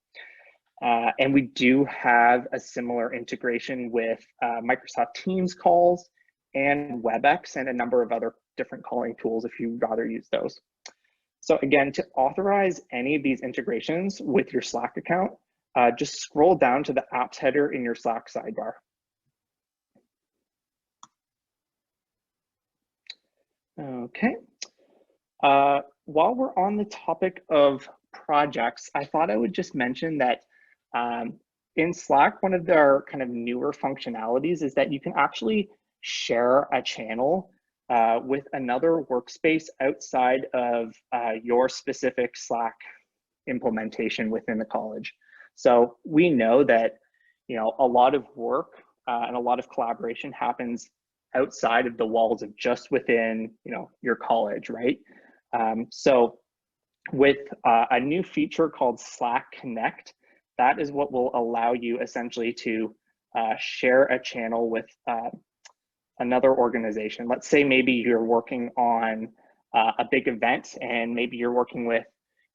And we do have a similar integration with Microsoft Teams calls and WebEx and a number of other different calling tools if you'd rather use those. So again, to authorize any of these integrations with your Slack account, just scroll down to the apps header in your Slack sidebar. Okay. while we're on the topic of projects, I thought I would just mention that in Slack, one of their kind of newer functionalities is that you can actually share a channel with another workspace outside of your specific Slack implementation within the college. So we know that, you know, a lot of work and a lot of collaboration happens outside of the walls of just within, you know, your college, right? So with a new feature called Slack Connect, that is what will allow you essentially to share a channel with another organization. Let's say maybe you're working on a big event, and maybe you're working with,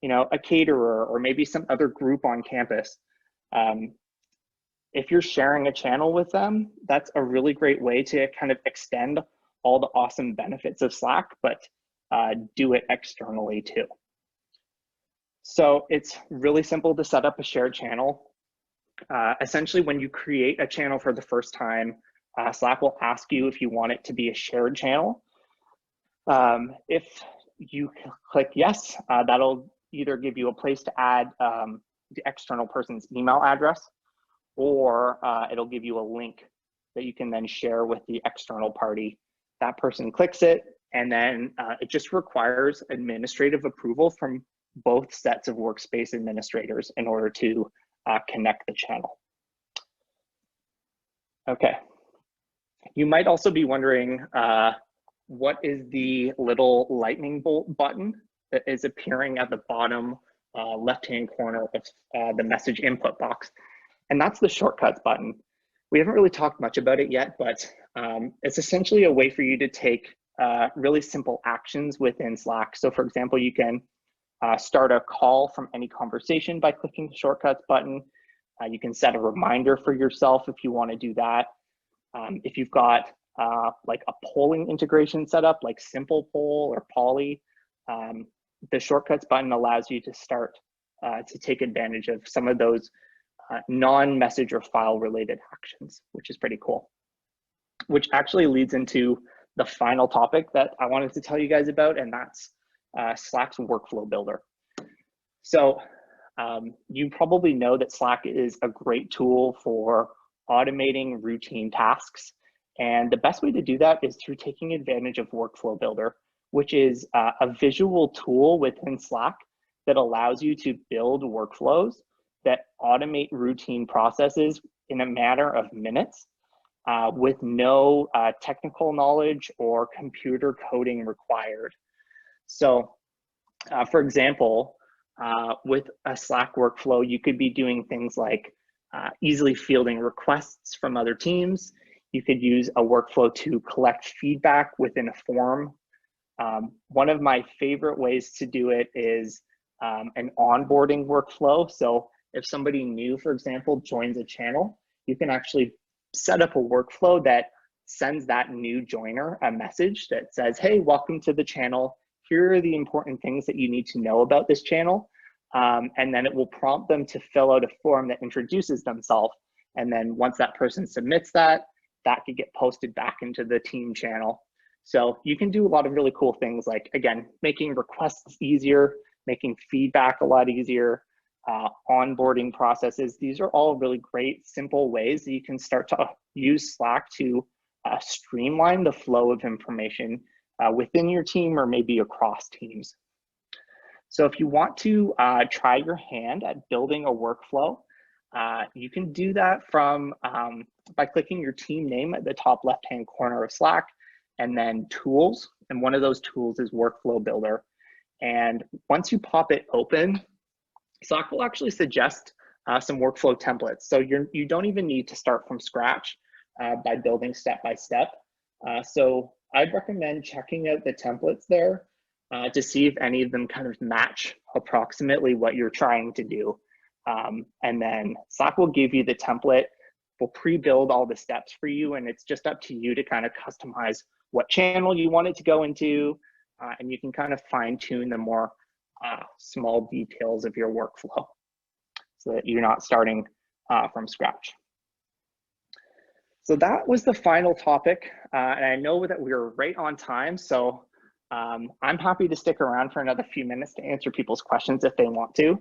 you know, a caterer or maybe some other group on campus. If you're sharing a channel with them, that's a really great way to kind of extend all the awesome benefits of Slack, but do it externally too. So it's really simple to set up a shared channel. Essentially, when you create a channel for the first time, Slack will ask you if you want it to be a shared channel. If you click yes, that'll either give you a place to add the external person's email address, or it'll give you a link that you can then share with the external party. That person clicks it, and then it just requires administrative approval from both sets of workspace administrators in order to connect the channel. Okay. You might also be wondering, what is the little lightning bolt button that is appearing at the bottom left-hand corner of the message input box? And that's the shortcuts button. We haven't really talked much about it yet, but it's essentially a way for you to take really simple actions within Slack. So for example, you can start a call from any conversation by clicking the shortcuts button. You can set a reminder for yourself if you want to do that. If you've got like a polling integration set up, like Simple Poll or Poly, the shortcuts button allows you to start to take advantage of some of those non-message or file related actions, which is pretty cool. Which actually leads into the final topic that I wanted to tell you guys about, and that's Slack's workflow builder. So you probably know that Slack is a great tool for automating routine tasks. And the best way to do that is through taking advantage of Workflow Builder, which is a visual tool within Slack that allows you to build workflows that automate routine processes in a matter of minutes with no technical knowledge or computer coding required. So for example, with a Slack workflow, you could be doing things like easily fielding requests from other teams. You could use a workflow to collect feedback within a forum. One of my favorite ways to do it is an onboarding workflow. So if somebody new, for example, joins a channel, you can actually set up a workflow that sends that new joiner a message that says, hey, welcome to the channel. Here are the important things that you need to know about this channel. And then it will prompt them to fill out a form that introduces themselves. And then once that person submits that, that could get posted back into the team channel. So you can do a lot of really cool things like, again, making requests easier, making feedback a lot easier, onboarding processes. These are all really great, simple ways that you can start to use Slack to streamline the flow of information within your team or maybe across teams. So if you want to try your hand at building a workflow, you can do that from by clicking your team name at the top left-hand corner of Slack, and then tools. And one of those tools is Workflow Builder. And once you pop it open, Slack will actually suggest some workflow templates. So you don't even need to start from scratch by building step by step. So I'd recommend checking out the templates there to see if any of them kind of match approximately what you're trying to do. And then Slack will give you the template, will pre-build all the steps for you, and it's just up to you to kind of customize what channel you want it to go into, and you can kind of fine tune the more small details of your workflow so that you're not starting from scratch. So that was the final topic, and I know that we were right on time, so I'm happy to stick around for another few minutes to answer people's questions if they want to.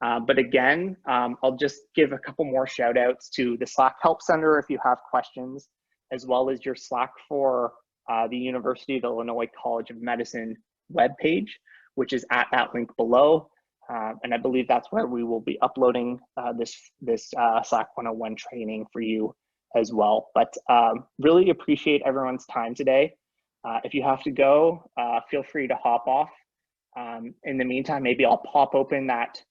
But again, I'll just give a couple more shout outs to the Slack Help Center if you have questions, as well as your Slack for the University of Illinois College of Medicine webpage, which is at that link below. And I believe that's where we will be uploading this Slack 101 training for you as well. But really appreciate everyone's time today. If you have to go, feel free to hop off. In the meantime, maybe I'll pop open that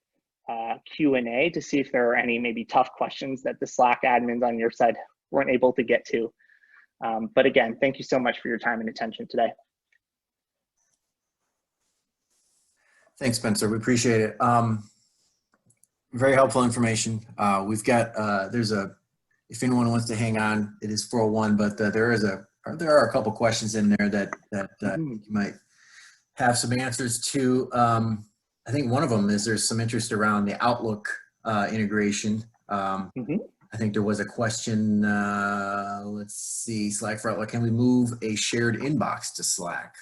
Q&A to see if there are any maybe tough questions that the Slack admins on your side weren't able to get to. But again, thank you so much for your time and attention today. Thanks, Spencer. We appreciate it. Very helpful information. We've got, if anyone wants to hang on, it is 401, but there are a couple questions in there that you might have some answers to. I think one of them is there's some interest around the Outlook integration. I think there was a question, let's see, Slack for Outlook. Can we move a shared inbox to Slack?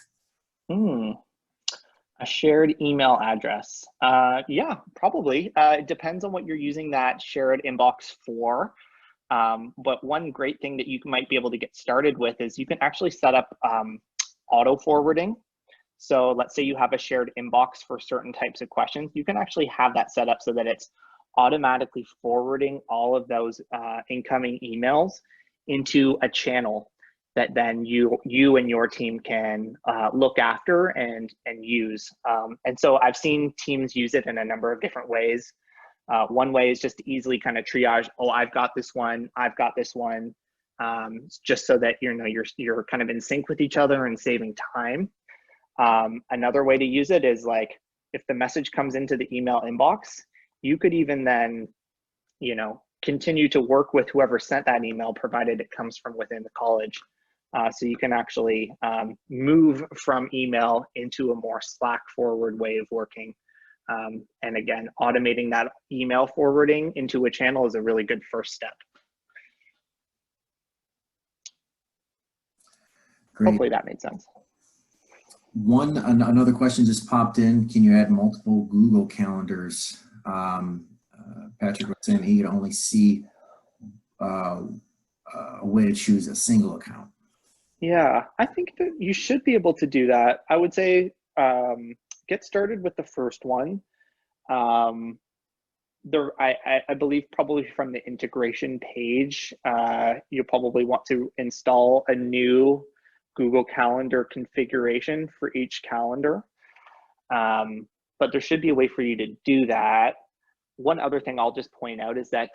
A shared email address. Yeah, probably. It depends on what you're using that shared inbox for. But one great thing that you might be able to get started with is you can actually set up auto forwarding. So let's say you have a shared inbox for certain types of questions. You can actually have that set up so that it's automatically forwarding all of those incoming emails into a channel that then you and your team can look after and use. And so I've seen teams use it in a number of different ways. One way is just to easily kind of triage, oh, I've got this one, I've got this one, just so that you're kind of in sync with each other and saving time. Another way to use it is like, if the message comes into the email inbox, you could even then, continue to work with whoever sent that email, provided it comes from within the college. So you can actually move from email into a more Slack forward way of working. And again, automating that email forwarding into a channel is a really good first step. Great. Hopefully that made sense. Another question just popped in. Can you add multiple Google calendars? Patrick was saying he could only see a way to choose a single account. Yeah, I think that you should be able to do that. I would say get started with the first one. I believe probably from the integration page, you probably want to install a new Google Calendar configuration for each calendar. But there should be a way for you to do that. One other thing I'll just point out is that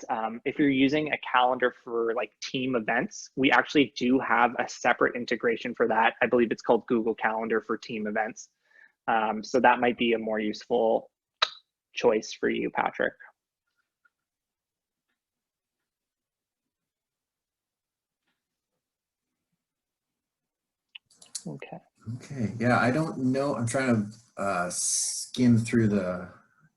if you're using a calendar for like team events, we actually do have a separate integration for that. I believe it's called Google Calendar for team events. So that might be a more useful choice for you, Patrick. Okay. Okay. Yeah, I don't know. I'm trying to skim through the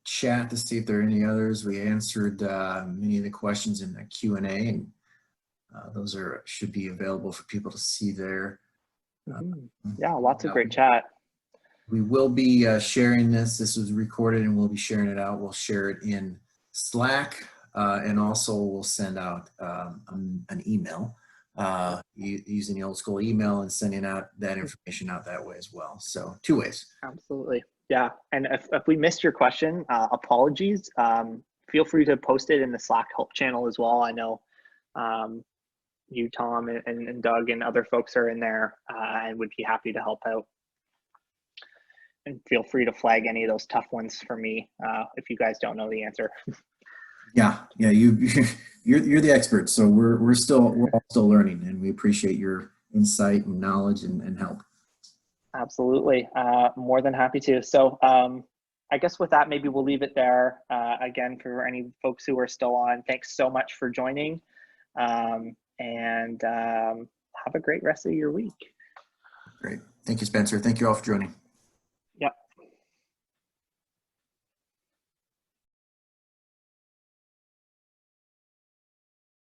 chat to see if there are any others. We answered many of the questions in the Q&A, and those should be available for people to see there. Yeah, lots of great chat. We will be sharing this. This was recorded, and we'll be sharing it out. We'll share it in Slack, and also we'll send out an email using the old school email and sending out that information out that way as well. So 2 ways. Absolutely. Yeah. And if we missed your question, apologies. Feel free to post it in the Slack help channel as well. I know you, Tom, and Doug and other folks are in there and would be happy to help out. And feel free to flag any of those tough ones for me if you guys don't know the answer. Yeah, you're the expert, so we're all still learning, and we appreciate your insight and knowledge and help. Absolutely, more than happy to. So I guess with that, maybe we'll leave it there. Again, for any folks who are still on, thanks so much for joining, and have a great rest of your week. Great, thank you, Spencer. Thank you all for joining.